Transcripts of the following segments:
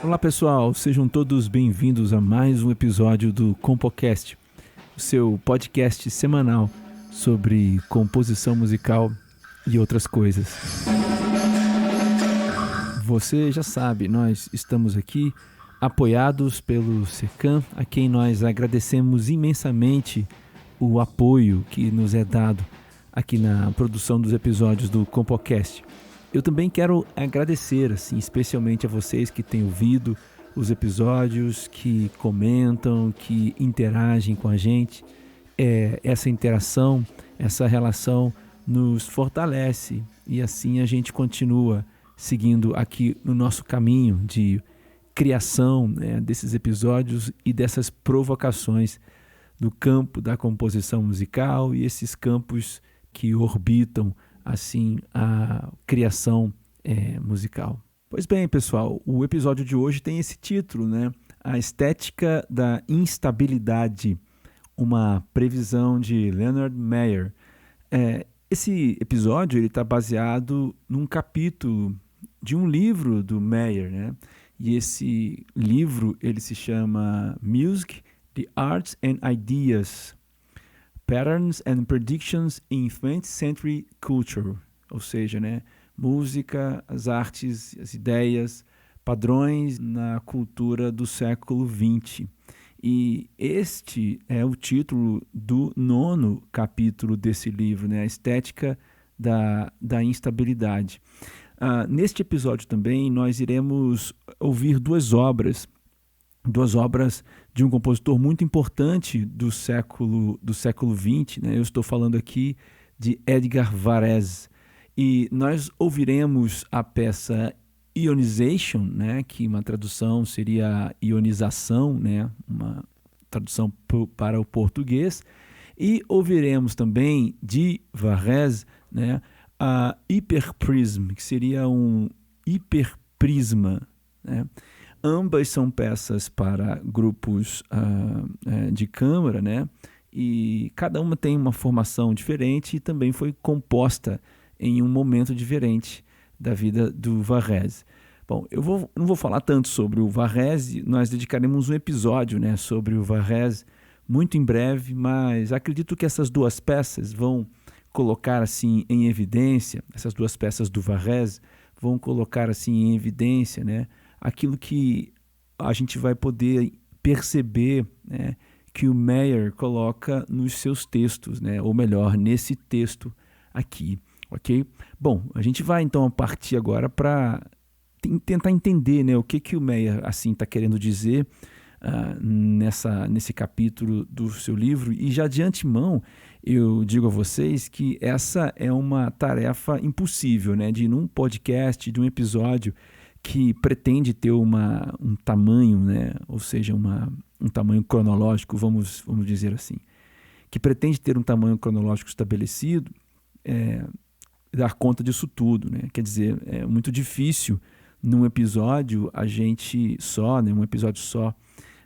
Olá pessoal, sejam todos bem-vindos a mais um episódio do CompoCast, o seu podcast semanal sobre composição musical e outras coisas. Você já sabe, nós estamos aqui apoiados pelo SECAM, a quem nós agradecemos imensamente o apoio que nos é dado aqui na produção dos episódios do CompoCast. Eu também quero agradecer, especialmente a vocês que têm ouvido os episódios, que comentam, que interagem com a gente. Essa interação, essa relação nos fortalece e assim a gente continua seguindo aqui no nosso caminho de criação, desses episódios e dessas provocações do campo da composição musical e esses campos que orbitam assim a criação musical. Pois bem, pessoal, o episódio de hoje tem esse título, A Estética da Instabilidade, uma previsão de Leonard Meyer. Esse episódio está baseado num capítulo de um livro do Meyer, E esse livro ele se chama Music, the Arts and Ideas, Patterns and Predictions in 20th Century Culture, ou seja, música, as artes, as ideias, padrões na cultura do século XX. E este é o título do 9º capítulo desse livro, A Estética da Instabilidade. Neste episódio também nós iremos ouvir duas obras de um compositor muito importante do século XX. Eu estou falando aqui de Edgar Varèse. E nós ouviremos a peça Ionization, que uma tradução seria ionização, uma tradução para o português. E ouviremos também de Varèse, a Hyperprism, que seria um hiperprisma, Ambas são peças para grupos de câmara, E cada uma tem uma formação diferente e também foi composta em um momento diferente da vida do Varèse. Bom, eu não vou falar tanto sobre o Varèse, nós dedicaremos um episódio, sobre o Varèse muito em breve, mas acredito que essas duas peças vão colocar assim em evidência, essas duas peças do Varèse vão colocar assim em evidência, aquilo que a gente vai poder perceber, que o Meyer coloca nos seus textos, ou melhor, nesse texto aqui, ok? Bom, a gente vai então partir agora para tentar entender, o que o Meyer assim está querendo dizer nesse capítulo do seu livro. E já de antemão eu digo a vocês que essa é uma tarefa impossível, de num podcast, de um episódio que pretende ter um tamanho, ou seja, um tamanho cronológico, vamos dizer assim, que pretende ter um tamanho cronológico estabelecido, dar conta disso tudo, Quer dizer, é muito difícil num episódio a gente só, um episódio só,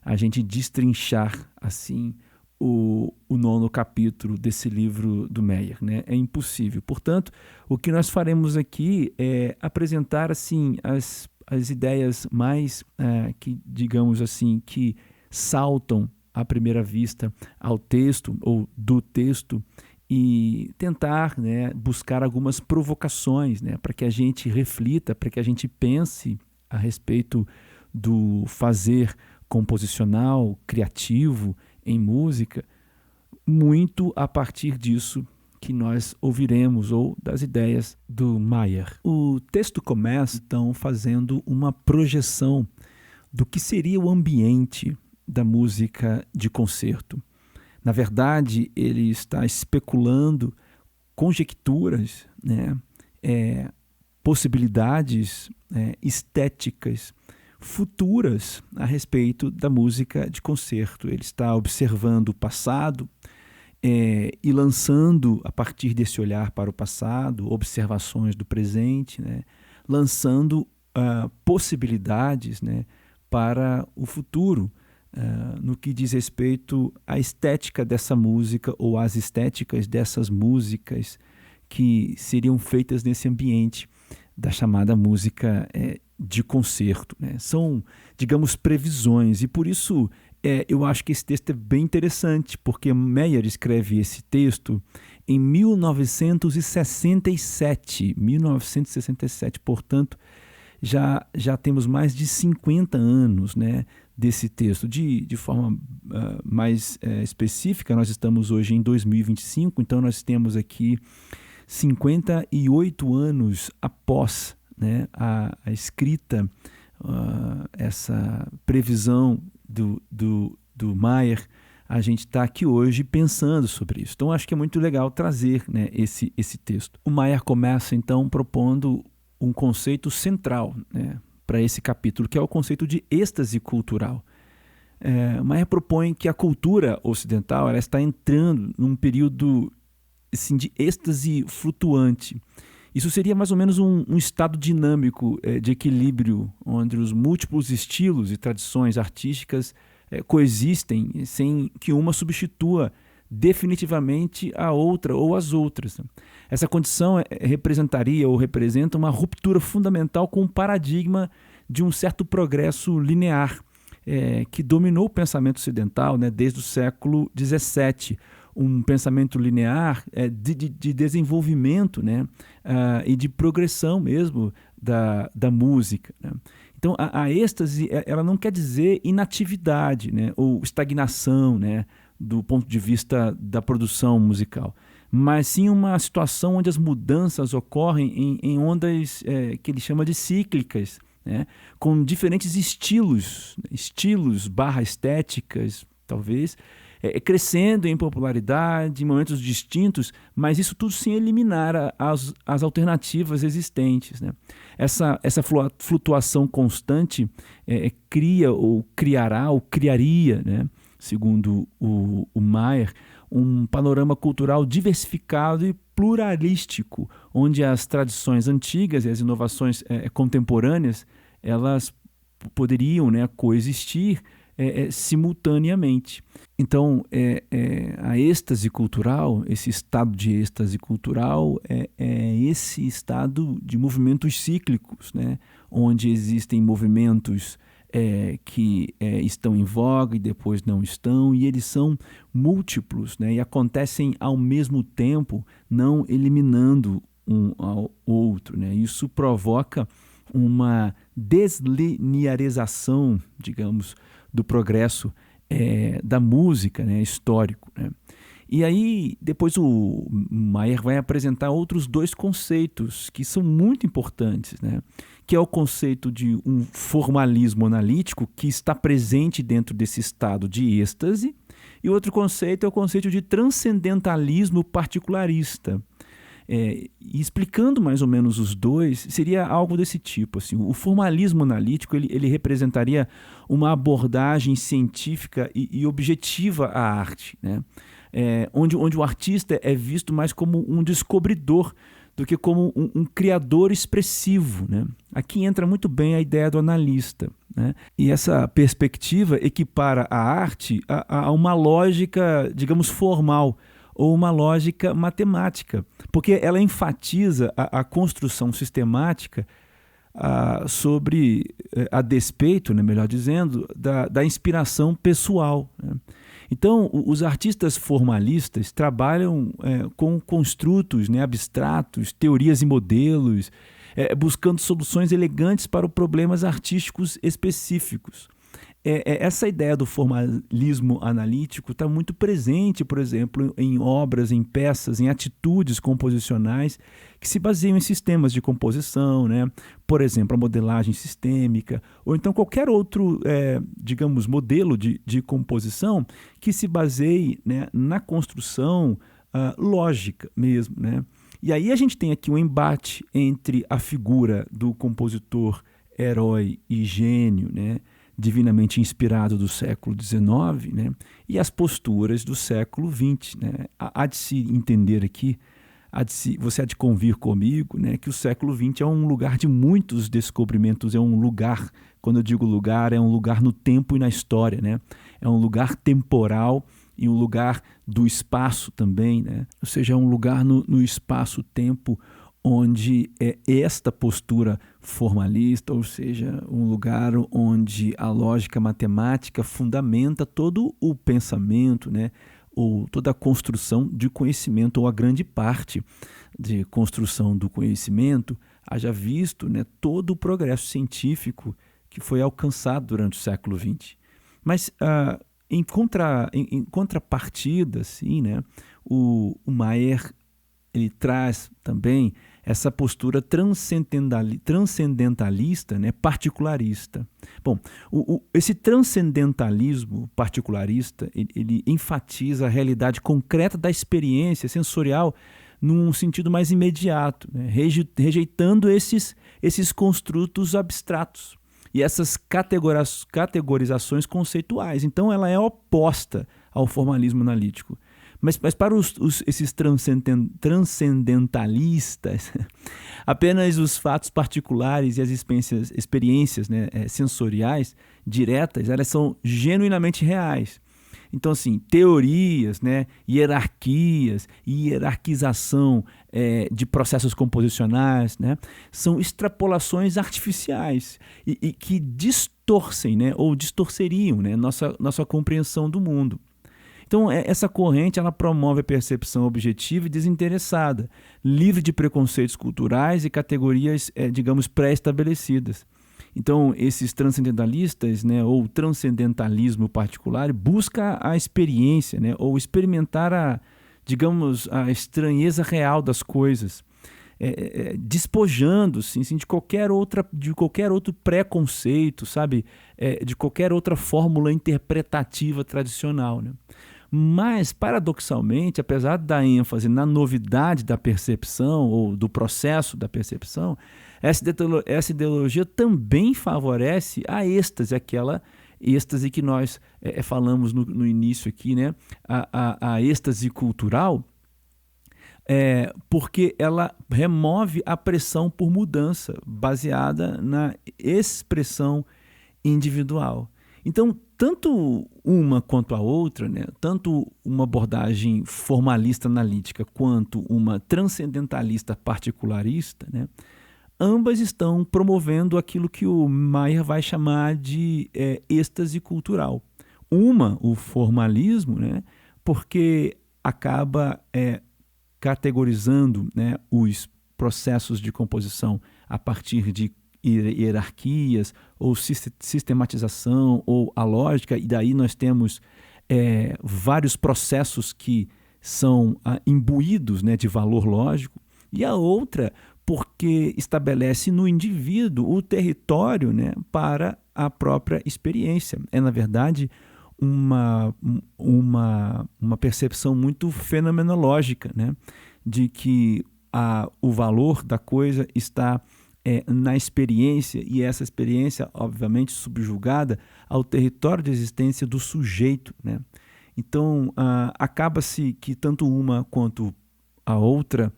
a gente destrinchar assim o 9º capítulo desse livro do Meyer, É impossível. Portanto, o que nós faremos aqui é apresentar assim as ideias mais que, digamos assim, que saltam à primeira vista ao texto ou do texto e tentar, buscar algumas provocações, para que a gente reflita, para que a gente pense a respeito do fazer composicional, criativo em música, muito a partir disso que nós ouviremos ou das ideias do Meyer. O texto começa então fazendo uma projeção do que seria o ambiente da música de concerto. Na verdade, ele está especulando conjecturas, possibilidades estéticas futuras a respeito da música de concerto. Ele está observando o passado e lançando, a partir desse olhar para o passado, observações do presente, lançando possibilidades para o futuro, no que diz respeito à estética dessa música ou às estéticas dessas músicas que seriam feitas nesse ambiente da chamada música de concerto, né? São, digamos, previsões, e por isso eu acho que esse texto é bem interessante, porque Meyer escreve esse texto em 1967, portanto, já temos mais de 50 anos, né, desse texto. De forma mais específica, nós estamos hoje em 2025, então nós temos aqui 58 anos após, né, a escrita, essa previsão do Meyer. A gente está aqui hoje pensando sobre isso. Então, acho que é muito legal trazer, né, esse texto. O Meyer começa, então, propondo um conceito central, né, para esse capítulo, que é o conceito de êxtase cultural. Meyer propõe que a cultura ocidental ela está entrando num período assim, de êxtase flutuante. Isso seria mais ou menos um estado dinâmico de equilíbrio, onde os múltiplos estilos e tradições artísticas coexistem sem que uma substitua definitivamente a outra ou as outras. Essa condição representaria ou representa uma ruptura fundamental com o paradigma de um certo progresso linear que dominou o pensamento ocidental, né, desde o século XVII. Um pensamento linear de desenvolvimento, né, e de progressão mesmo da música, né? Então, a êxtase ela não quer dizer inatividade, né, ou estagnação, né, do ponto de vista da produção musical, mas sim uma situação onde as mudanças ocorrem em ondas que ele chama de cíclicas, né, com diferentes estilos barra estéticas, talvez, crescendo em popularidade, em momentos distintos, mas isso tudo sem eliminar as alternativas existentes, né? Essa flutuação constante cria ou criará ou criaria, né, segundo o Meyer, um panorama cultural diversificado e pluralístico, onde as tradições antigas e as inovações contemporâneas elas poderiam, né, coexistir simultaneamente. Então, a êxtase cultural, esse estado de êxtase cultural, é esse estado de movimentos cíclicos, né, onde existem movimentos que estão em voga e depois não estão, e eles são múltiplos, né, e acontecem ao mesmo tempo, não eliminando um ao outro, né? Isso provoca uma deslinearização, digamos, do progresso da música, né, histórico, né? E aí depois o Meyer vai apresentar outros dois conceitos que são muito importantes, né? Que é o conceito de um formalismo analítico que está presente dentro desse estado de êxtase, e outro conceito é o conceito de transcendentalismo particularista. E explicando mais ou menos os dois, seria algo desse tipo. Assim, o formalismo analítico ele representaria uma abordagem científica e objetiva à arte, né? Onde o artista é visto mais como um descobridor do que como um criador expressivo, né? Aqui entra muito bem a ideia do analista, né? E essa perspectiva equipara a arte a uma lógica, digamos, formal, ou uma lógica matemática, porque ela enfatiza a construção sistemática sobre, a despeito, né, melhor dizendo, da inspiração pessoal, né? Então, os artistas formalistas trabalham com construtos, né, abstratos, teorias e modelos, buscando soluções elegantes para problemas artísticos específicos. Essa ideia do formalismo analítico está muito presente, por exemplo, em obras, em peças, em atitudes composicionais que se baseiam em sistemas de composição, né? Por exemplo, a modelagem sistêmica, ou então qualquer outro, digamos, modelo de composição que se baseie, né, na construção lógica mesmo, né? E aí a gente tem aqui um embate entre a figura do compositor herói e gênio, né, divinamente inspirado do século XIX, né, e as posturas do século XX, né? Há de se entender aqui, você há de convir comigo, né, que o século XX é um lugar de muitos descobrimentos, é um lugar, quando eu digo lugar, é um lugar no tempo e na história, né? É um lugar temporal e um lugar do espaço também, né? Ou seja, é um lugar no espaço-tempo onde esta postura formalista, ou seja, um lugar onde a lógica matemática fundamenta todo o pensamento, né, ou toda a construção de conhecimento, ou a grande parte de construção do conhecimento, haja visto, né, todo o progresso científico que foi alcançado durante o século XX. Mas, em contrapartida, assim, né, o Maier ele traz também essa postura transcendentalista, né, particularista. Bom, esse transcendentalismo particularista, ele enfatiza a realidade concreta da experiência sensorial num sentido mais imediato, né, rejeitando esses construtos abstratos e essas categorizações conceituais. Então, ela é oposta ao formalismo analítico. Mas para esses transcendentalistas, apenas os fatos particulares e as experiências, né, sensoriais diretas, elas são genuinamente reais. Então, assim, teorias, né, hierarquias e hierarquização de processos composicionais, né, são extrapolações artificiais e que distorcem, né, ou distorceriam, né, nossa compreensão do mundo. Então, essa corrente ela promove a percepção objetiva e desinteressada, livre de preconceitos culturais e categorias, digamos, pré-estabelecidas. Então, esses transcendentalistas, né, ou transcendentalismo particular, busca a experiência, né, ou experimentar a estranheza real das coisas, despojando-se assim, de qualquer outro preconceito, sabe, de qualquer outra fórmula interpretativa tradicional, né? Mas, paradoxalmente, apesar da ênfase na novidade da percepção ou do processo da percepção, essa ideologia também favorece a êxtase, aquela êxtase que nós falamos no início aqui, né? A êxtase cultural, porque ela remove a pressão por mudança baseada na expressão individual. Então, tanto uma quanto a outra, né, tanto uma abordagem formalista analítica quanto uma transcendentalista particularista, né, ambas estão promovendo aquilo que o Maier vai chamar de êxtase cultural. O formalismo, né, porque acaba categorizando, né, os processos de composição a partir de hierarquias ou sistematização ou a lógica, e daí nós temos vários processos que são imbuídos, né, de valor lógico, e a outra porque estabelece no indivíduo o território, né, para a própria experiência. Na verdade, uma percepção muito fenomenológica, né, de que o valor da coisa está na experiência, e essa experiência, obviamente, subjugada ao território de existência do sujeito, né? Então, acaba-se que tanto uma quanto a outra,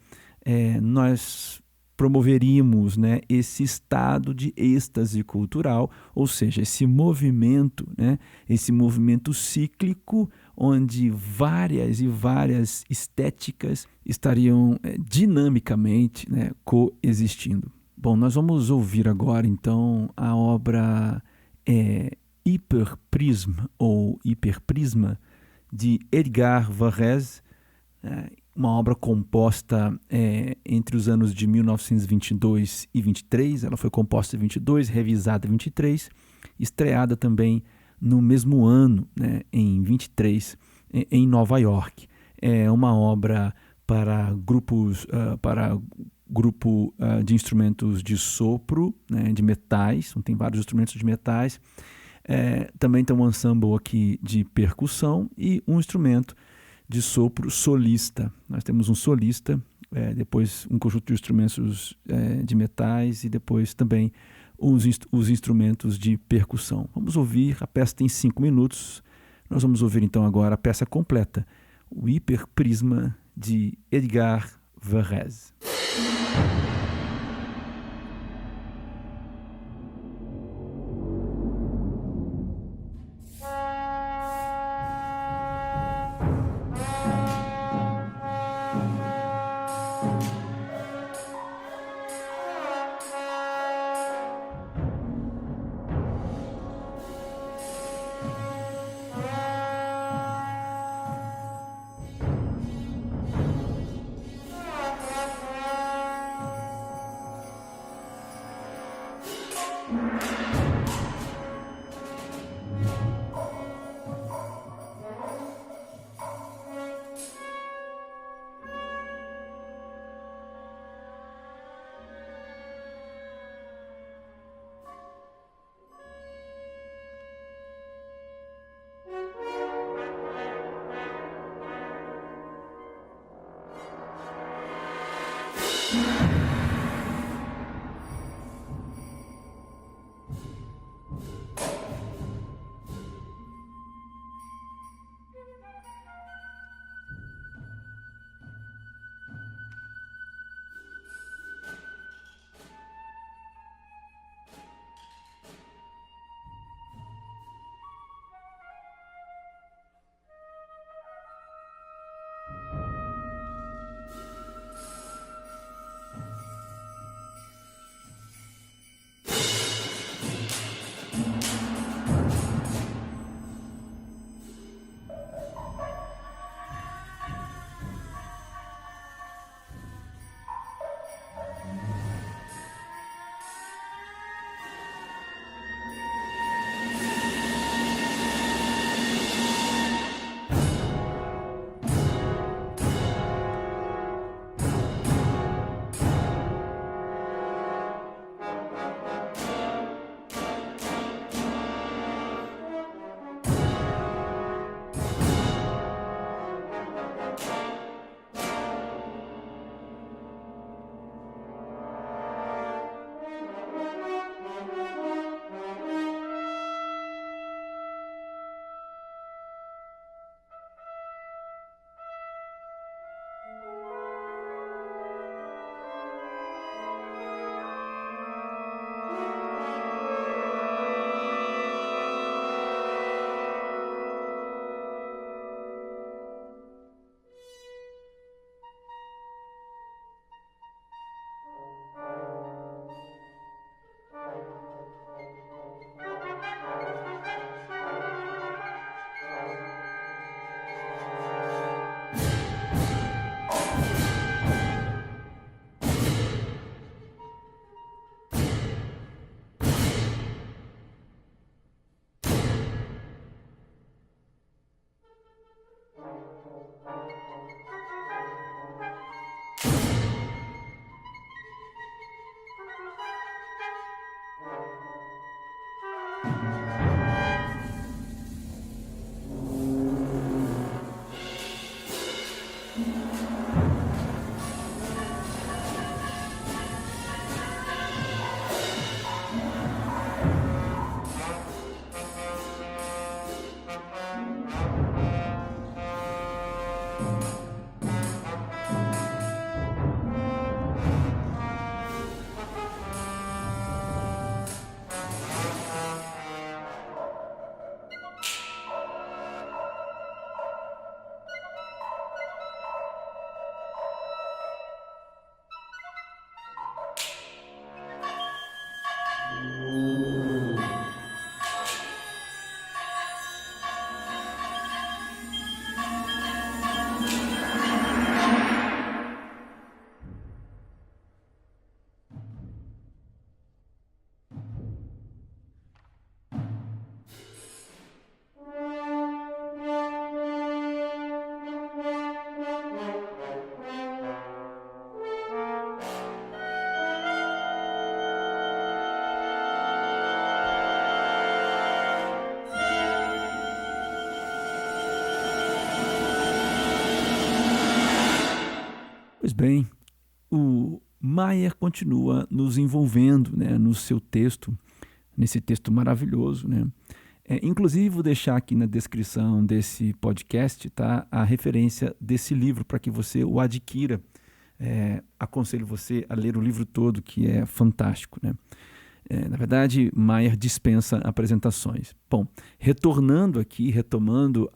nós promoveríamos, né, esse estado de êxtase cultural, ou seja, esse movimento cíclico, onde várias e várias estéticas estariam dinamicamente, né, coexistindo. Bom, nós vamos ouvir agora, então, a obra Hyperprisme, ou Hiperprisma, de Edgar Varèse, uma obra composta entre os anos de 1922 e 23. Ela foi composta em 22, revisada em 23, estreada também no mesmo ano, né, em 23, em Nova York. É uma obra para grupo de instrumentos de sopro, né, de metais, tem vários instrumentos de metais, também tem um ensemble aqui de percussão e um instrumento de sopro solista. Nós temos um solista, depois um conjunto de instrumentos de metais e depois também os instrumentos de percussão. Vamos ouvir, a peça tem 5 minutos, nós vamos ouvir então agora a peça completa, o Hiperprisma de Edgar Varèse. Pois bem, o Maier continua nos envolvendo, né, no seu texto, nesse texto maravilhoso, né? Inclusive, vou deixar aqui na descrição desse podcast, tá, a referência desse livro para que você o adquira. Aconselho você a ler o livro todo, que é fantástico, né? Na verdade, Maier dispensa apresentações. Bom, retornando aqui, retomando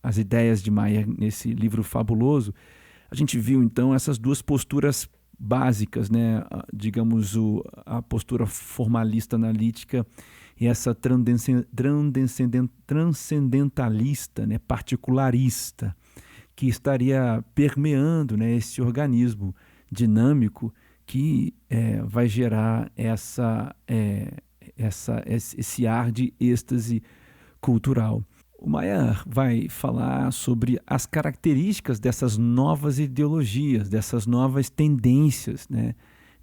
as ideias de Maier nesse livro fabuloso, a gente viu então essas duas posturas básicas, né? Digamos, a postura formalista analítica e essa transcendentalista, né? Particularista, que estaria permeando, né, esse organismo dinâmico que vai gerar esse ar de êxtase cultural. O Maier vai falar sobre as características dessas novas ideologias, dessas novas tendências, né,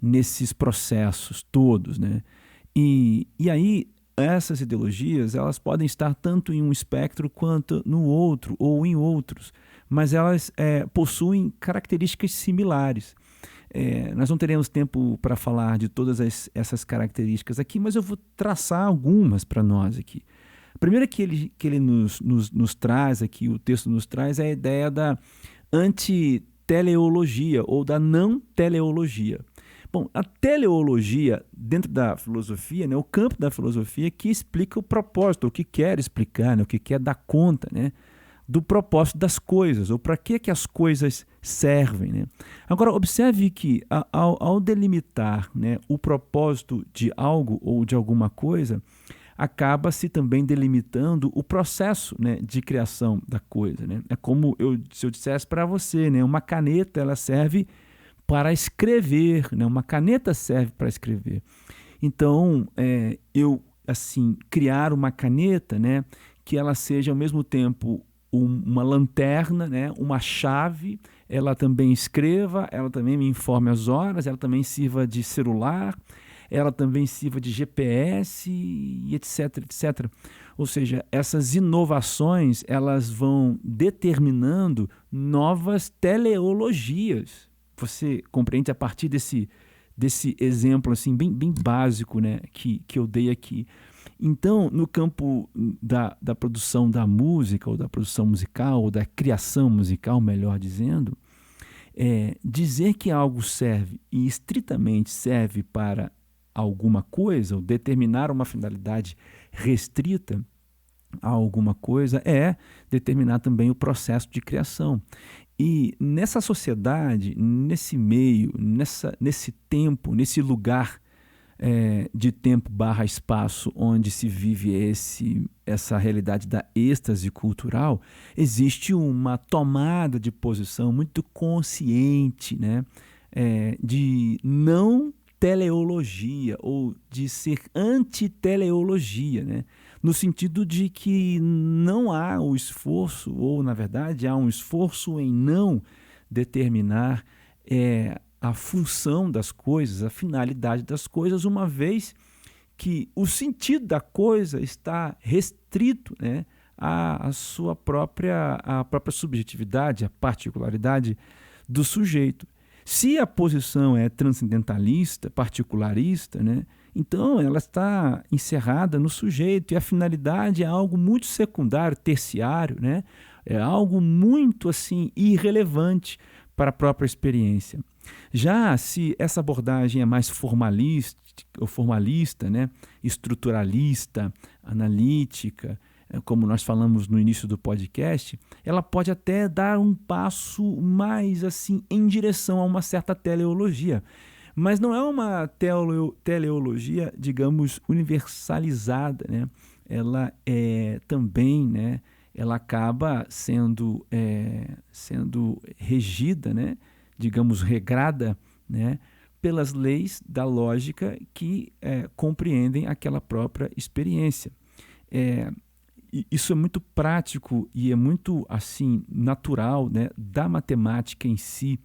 nesses processos todos, né? E aí essas ideologias, elas podem estar tanto em um espectro quanto no outro ou em outros, mas elas possuem características similares. Nós não teremos tempo para falar de todas essas características aqui, mas eu vou traçar algumas para nós aqui. A primeira que ele nos traz aqui, o texto nos traz, é a ideia da antiteleologia ou da não teleologia. Bom, a teleologia, dentro da filosofia, né, o campo da filosofia que explica o propósito, o que quer explicar, né, o que quer dar conta, né, do propósito das coisas, ou para que as coisas servem. Né? Agora, observe que ao delimitar, né, o propósito de algo ou de alguma coisa, acaba-se também delimitando o processo, né, de criação da coisa. Né? É como se eu dissesse para você, né, uma caneta ela serve para escrever, né? Uma caneta serve para escrever. Então, criar uma caneta, né, que ela seja ao mesmo tempo uma lanterna, né, uma chave, ela também escreva, ela também me informe as horas, ela também sirva de celular, ela também sirva de GPS e etc, etc. Ou seja, essas inovações, elas vão determinando novas teleologias. Você compreende a partir desse exemplo assim, bem básico, né, que eu dei aqui. Então, no campo da produção da música, ou da produção musical, ou da criação musical, melhor dizendo, dizer que algo serve e estritamente serve para alguma coisa, ou determinar uma finalidade restrita a alguma coisa, é determinar também o processo de criação. E nessa sociedade, nesse meio, nesse tempo, nesse lugar de tempo / espaço onde se vive essa realidade da êxtase cultural, existe uma tomada de posição muito consciente, né, de não teleologia ou de ser antiteleologia, né? No sentido de que não há o esforço, ou na verdade há um esforço em não determinar a função das coisas, a finalidade das coisas, uma vez que o sentido da coisa está restrito, né, à própria subjetividade, à particularidade do sujeito. Se a posição é transcendentalista, particularista, né, então ela está encerrada no sujeito, e a finalidade é algo muito secundário, terciário, né, é algo muito assim irrelevante para a própria experiência. Já se essa abordagem é mais formalista, né, estruturalista, analítica, como nós falamos no início do podcast, ela pode até dar um passo mais assim em direção a uma certa teleologia. Mas não é uma teleologia, digamos, universalizada, né? Ela é também, né, ela acaba sendo regida, né, digamos, regrada, né, pelas leis da lógica que compreendem aquela própria experiência. Isso é muito prático e é muito assim natural, né, da matemática em si,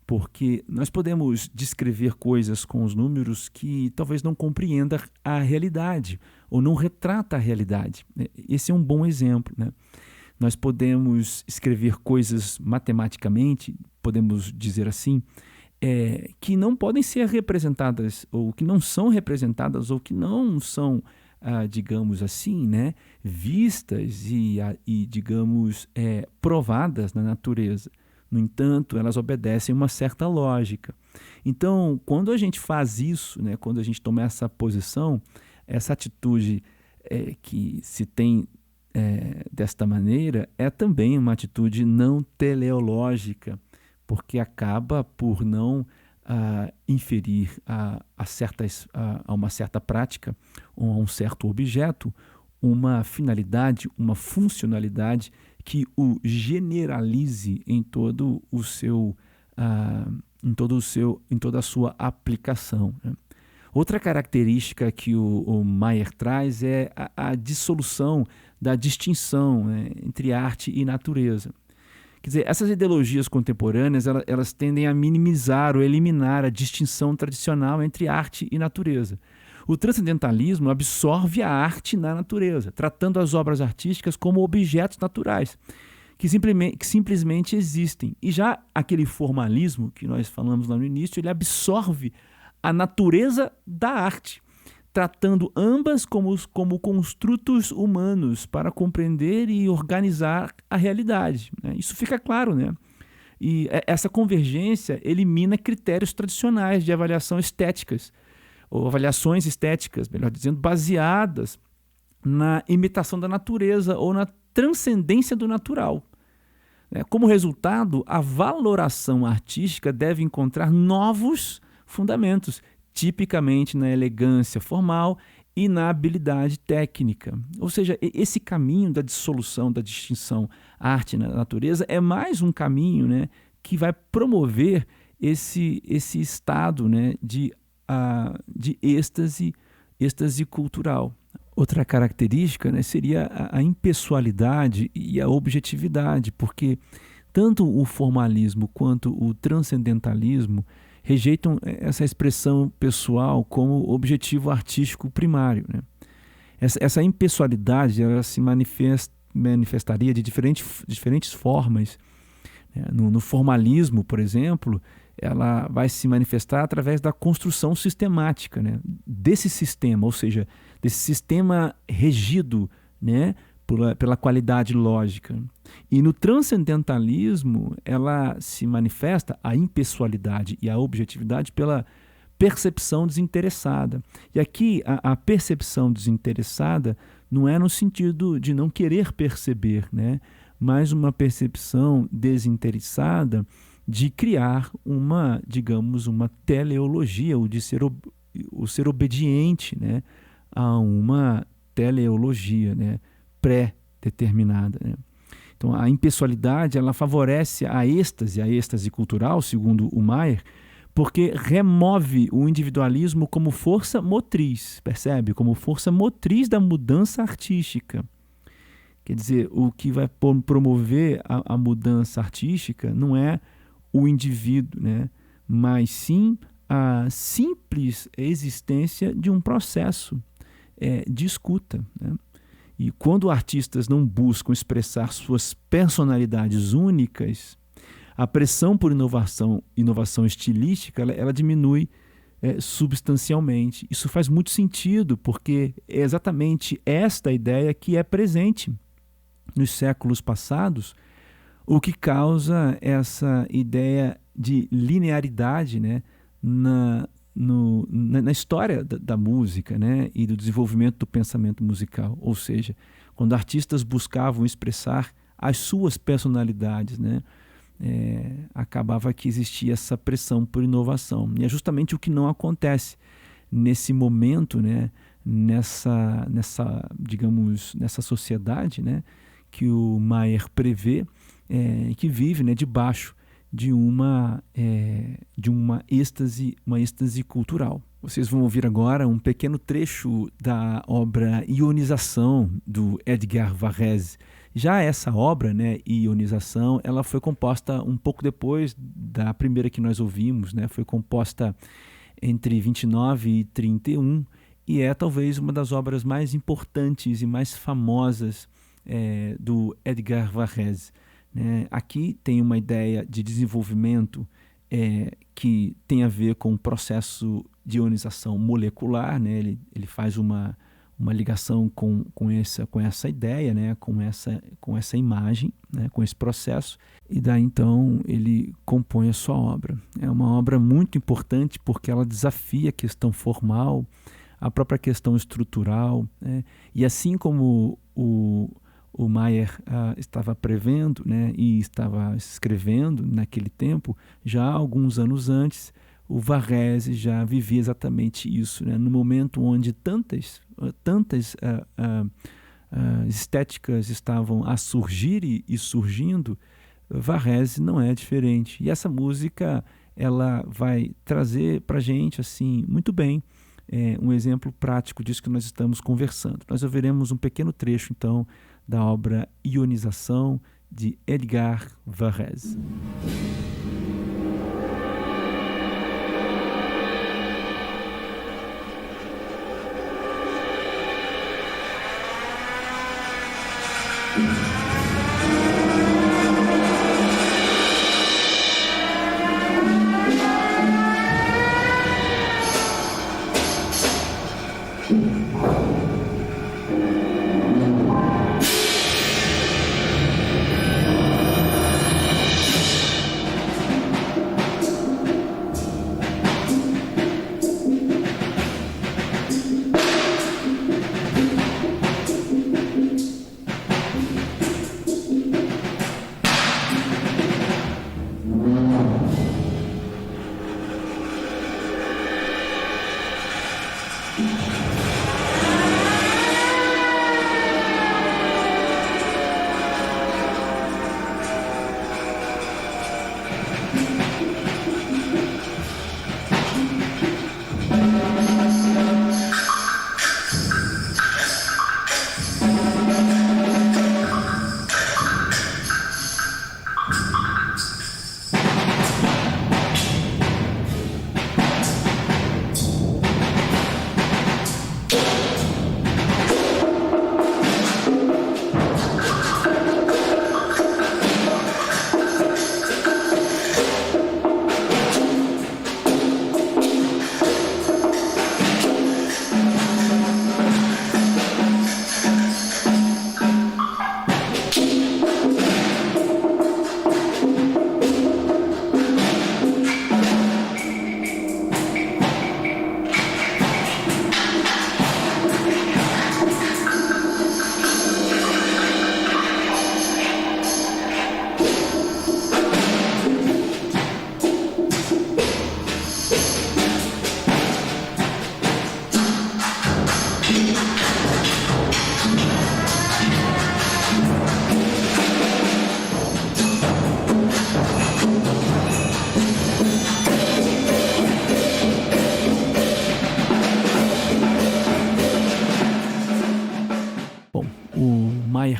porque nós podemos descrever coisas com os números que talvez não compreenda a realidade ou não retrata a realidade. Esse é um bom exemplo, né? Nós podemos escrever coisas matematicamente, podemos dizer assim, que não podem ser representadas, ou que não são representadas, ou que não são, digamos assim, né, vistas e digamos, provadas na natureza. No entanto, elas obedecem uma certa lógica. Então, quando a gente faz isso, né, quando a gente toma essa posição, essa atitude que se tem desta maneira, é também uma atitude não teleológica, porque acaba por não inferir a uma certa prática ou a um certo objeto uma finalidade, uma funcionalidade que o generalize em toda a sua aplicação, né? Outra característica que o Maier traz é a dissolução da distinção, né, entre arte e natureza. Quer dizer, essas ideologias contemporâneas elas tendem a minimizar ou eliminar a distinção tradicional entre arte e natureza. O transcendentalismo absorve a arte na natureza, tratando as obras artísticas como objetos naturais, que simplesmente existem. E já aquele formalismo que nós falamos lá no início, ele absorve a natureza da arte, tratando ambas como construtos humanos para compreender e organizar a realidade, né? Isso fica claro, né? E essa convergência elimina critérios tradicionais de avaliação estéticas, ou avaliações estéticas, melhor dizendo, baseadas na imitação da natureza ou na transcendência do natural. Como resultado, a valoração artística deve encontrar novos fundamentos, tipicamente na elegância formal e na habilidade técnica. Ou seja, esse caminho da dissolução, da distinção arte na natureza é mais um caminho, né, que vai promover esse estado, né, de êxtase cultural. Outra característica, né, seria a impessoalidade e a objetividade, porque tanto o formalismo quanto o transcendentalismo rejeitam essa expressão pessoal como objetivo artístico primário, né? Essa impessoalidade ela se manifestaria de diferentes formas, né? No formalismo, por exemplo, ela vai se manifestar através da construção sistemática, né, desse sistema, ou seja, desse sistema regido, né, pela qualidade lógica. E no transcendentalismo, ela se manifesta a impessoalidade e a objetividade pela percepção desinteressada. E aqui a percepção desinteressada não é no sentido de não querer perceber, né, mas uma percepção desinteressada de criar digamos, uma teleologia, ou de ser obediente, né, a uma teleologia, né, pré-determinada, né? Então, a impessoalidade ela favorece a êxtase cultural, segundo o Maier, porque remove o individualismo como força motriz, percebe? Como força motriz da mudança artística. Quer dizer, o que vai promover a mudança artística não é o indivíduo, né, mas sim a simples existência de um processo de escuta, né? E quando artistas não buscam expressar suas personalidades únicas, a pressão por inovação estilística, ela diminui substancialmente. Isso faz muito sentido, porque é exatamente esta ideia que é presente nos séculos passados, o que causa essa ideia de linearidade, né, na história da música, né, e do desenvolvimento do pensamento musical. Ou seja, quando artistas buscavam expressar as suas personalidades, né, acabava que existia essa pressão por inovação. E é justamente o que não acontece nesse momento, né, digamos, nessa sociedade, né, que o Maier prevê, que vive, né, debaixo de uma êxtase cultural. Vocês vão ouvir agora um pequeno trecho da obra Ionização, do Edgar Varèse. Já essa obra, né, Ionização, ela foi composta um pouco depois da primeira que nós ouvimos, né? Foi composta entre 29 e 31 e é talvez uma das obras mais importantes e mais famosas do Edgar Varèse. Aqui tem uma ideia de desenvolvimento que tem a ver com o processo de ionização molecular, né? Ele faz uma ligação com essa ideia, né? com essa imagem, né? Com esse processo, e daí então ele compõe a sua obra. É uma obra muito importante porque ela desafia a questão formal, a própria questão estrutural, né? E assim como o Maier estava prevendo, né, e estava escrevendo naquele tempo, já alguns anos antes, o Varèse já vivia exatamente isso, né? No momento onde tantas estéticas estavam a surgir e surgindo, Varèse não é diferente. E essa música ela vai trazer para a gente assim, muito bem um exemplo prático disso que nós estamos conversando. Nós ouviremos um pequeno trecho, então, da obra Ionização, de Edgar Varèse.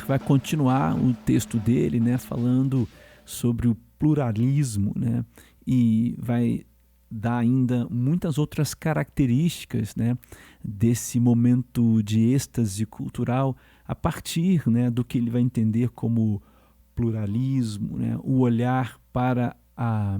vai continuar o texto dele, né, falando sobre o pluralismo, né, e vai dar ainda muitas outras características, né, desse momento de êxtase cultural a partir, né, do que ele vai entender como pluralismo, né, o olhar para a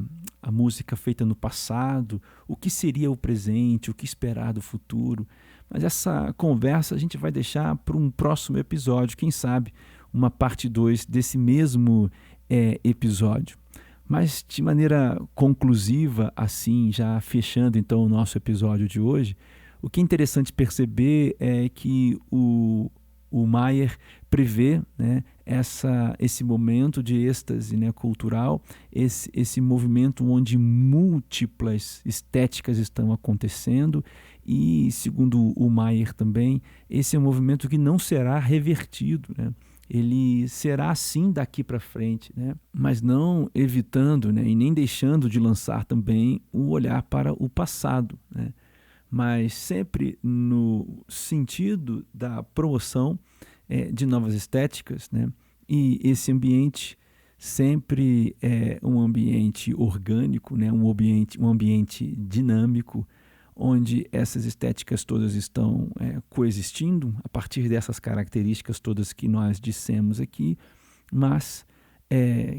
música feita no passado, o que seria o presente, o que esperar do futuro. Mas essa conversa a gente vai deixar para um próximo episódio, quem sabe uma parte 2 desse mesmo episódio. Mas de maneira conclusiva, assim, já fechando então o nosso episódio de hoje, o que é interessante perceber é que o Mayer prevê, né, esse momento de êxtase, né, cultural, esse movimento onde múltiplas estéticas estão acontecendo e, segundo o Mayer também, esse é um movimento que não será revertido, né? Ele será assim daqui para frente, né? Mas não evitando, né, e nem deixando de lançar também o olhar para o passado, né? Mas sempre no sentido da promoção de novas estéticas, né? E esse ambiente sempre é um ambiente orgânico, né? Um ambiente dinâmico, onde essas estéticas todas estão coexistindo a partir dessas características todas que nós dissemos aqui, mas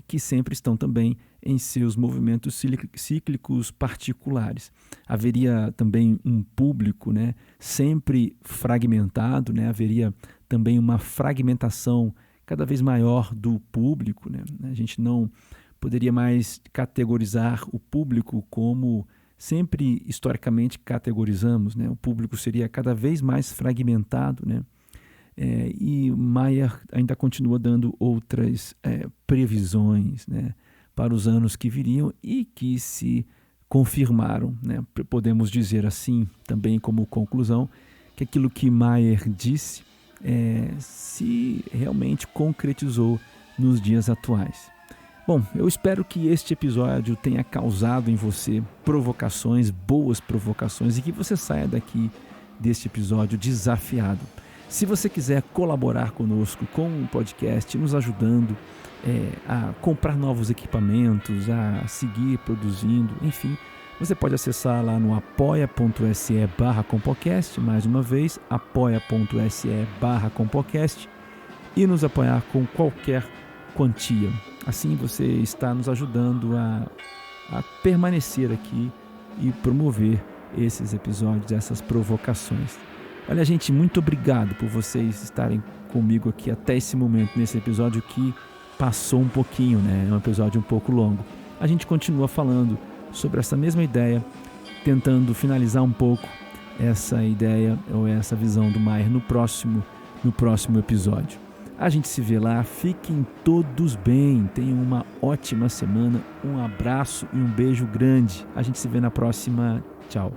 que sempre estão também em seus movimentos cíclicos particulares. Haveria também um público, né, sempre fragmentado, né, haveria também uma fragmentação cada vez maior do público, né? A gente não poderia mais categorizar o público como sempre historicamente categorizamos, né? O público seria cada vez mais fragmentado, né? E Mayer ainda continua dando outras previsões, né, para os anos que viriam e que se confirmaram, né? Podemos dizer assim, também como conclusão, que aquilo que Mayer disse se realmente concretizou nos dias atuais. Bom, eu espero que este episódio tenha causado em você provocações, boas provocações, e que você saia daqui deste episódio desafiado. Se você quiser colaborar conosco com o podcast, nos ajudando a comprar novos equipamentos, a seguir produzindo, enfim, você pode acessar lá no apoia.se/compocast, mais uma vez, apoia.se/compocast, e nos apoiar com qualquer quantia. Assim você está nos ajudando a permanecer aqui e promover esses episódios, essas provocações. Olha, gente, muito obrigado por vocês estarem comigo aqui até esse momento, nesse episódio que passou um pouquinho, né? É um episódio um pouco longo. A gente continua falando sobre essa mesma ideia, tentando finalizar um pouco essa ideia ou essa visão do Mayer no próximo episódio. A gente se vê lá, fiquem todos bem, tenham uma ótima semana, um abraço e um beijo grande. A gente se vê na próxima, tchau.